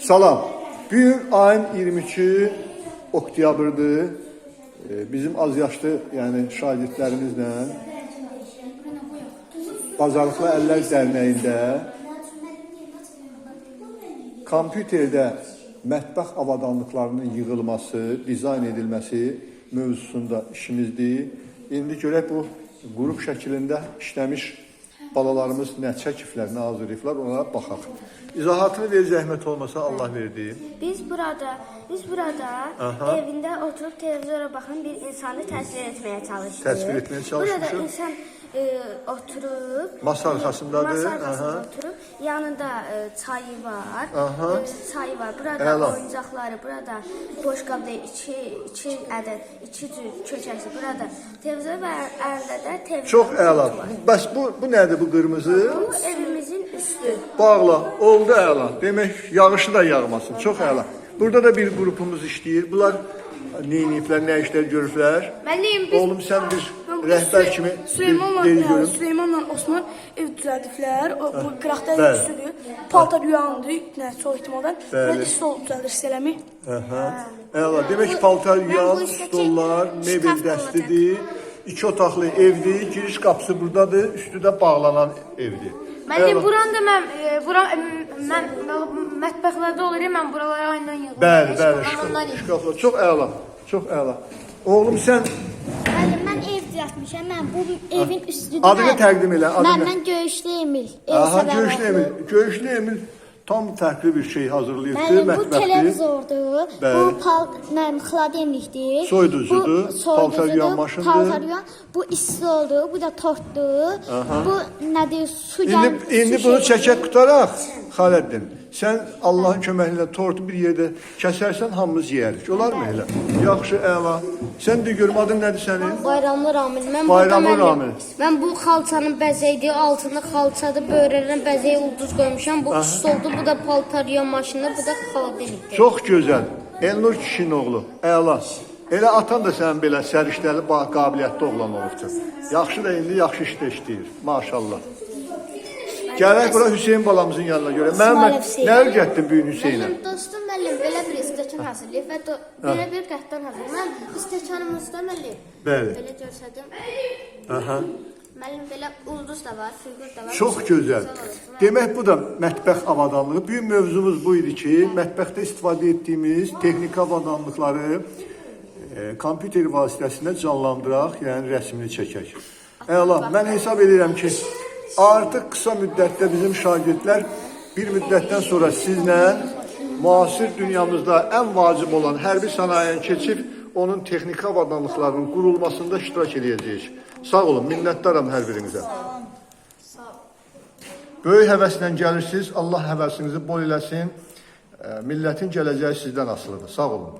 Salam. Bugün ayın 23-ü oktyabrdır. Bizim az yaşlı, yəni şagirdlərimizlə Bacarıqlı Əllər Dərnəyində kompüterdə mətbəx avadanlıqlarının yığılması, dizayn edilməsi mövzusunda işimizdir. İndi görək bu qrup şəklində işləmiş balalarımız nə çəkiflər, nə hazırlayıblar, ona baxaq. İzahatını ver, zəhmət olmasa Allah verdi. Biz burada evində oturup televizyora baxan bir insanı təsvir etməyə çalışdıq. Təsvir etməyə çalışmışıq. Burada insan oturup Masa arxasındadır. Masa arxasında oturup yanında çayı var. Çayı var. Burada Əla. oyuncaqları, burada boşqabda iki cür köçəsi. Burada televizor və əlində də televizor. Çox əla. Bəs bu nədir bu qırmızı? Bu evimizin üstü. Bağla. Oldu əla. Demək yağışı da yağmasın. Çox əla. Burada da bir qrupumuz işləyir. Bunlar neyniyiblər, nə işlər görüblər? Müəllim, biz Oğlum sən bir rəhbər kimi deyil görüm. Süleymanla Osman ev düzəldiblər. Bu qıraqda Bəli. üstüdür. Paltar yuyandı, çox ehtimaldan. Bəli. Mən stol düzəldir istələmi. Əla. Demək ki, paltar yuyan, stollar, mebel dəstidir. 2 otaqlı evdir. Giriş qapısı buradadır. Üstü də bağlanan evdir. Müəllim, buranı da mən mətbəxlərdə olur, mən buralara ayından yığıram. Bəli. Şkaflar. Çox əla. Çox əla. Oğlum sən Mən ev düzəltmişəm. Mən bu evin üstündə. adını təqdim elə. Mən Göyüşlü Emil. Aha, Göyüşlü Emil. Göyüşlü Emil tam fərqli bir şey hazırlayıbdı, Mənim bu mətbəxdir. televizordur. Bəli. Mənim xlademlikdir. Soyuducudur, paltar yuyan maşındır. Paltar yuyan. Bu istoldur, bu da tortdur. Bu nədir? Su İndi bunu çəkək qutaraq, Xaləddin. Sən Allahın köməyi ilə tortu bir yerdə kəsərsən, hamımız yeyərik. Olarmı elə? Yaxşı, əla. Sən də görüm, adın nədir sənin? Bayramlı Ramil. Bayramlı Ramil. Mən bu xalçanın bəzəyidir, altında xalçadır, böyrələn bəzəyi ulduz qoymuşam. Bu stoldur, bu da paltar yuyan maşını, bu da xaladelikdir. Çox gözəl. Elnur kişinin oğlu. Əla. Elə atan da sənin belə səriştəli, qabiliyyətli oğlan olubdur. Yaxşı da indi yaxşı işdə işləyir. Maşallah. Gələk bura Hüseyin balamızın yanına görə. Mən nə öyrətdin bu gün Hüseynə? Dostum müəllim belə bir stəkan hazırlayıb və belə bir qəhdən hazırlayıb. Mən stəkanımızda müəllim Bəli. belə görsədim. Müəllim belə ulduz da var, fiqur da var. Çox gözəl. Demək bu da mətbəx avadanlığı. Bugün mövzumuz bu idi ki, mətbəxdə istifadə etdiyimiz texniki avadanlıqları kompüter vasitəsilə canlandıraq, yəni rəsmini çəkək. Əla, mən hesab edirəm ki, artıq qısa müddətdə bizim şagirdlər bir müddətdən sonra sizlə müasir dünyamızda ən vacib olan hərbi sənayəni keçib onun texniki avadanlıqlarının qurulmasında iştirak edəcəyik. Sağ olun, minnətdaram hər birinizə. Böyük həvəslə gəlirsiniz, Allah həvəsinizi bol eləsin. Millətin gələcəyi sizdən asılıdır. Sağ olun.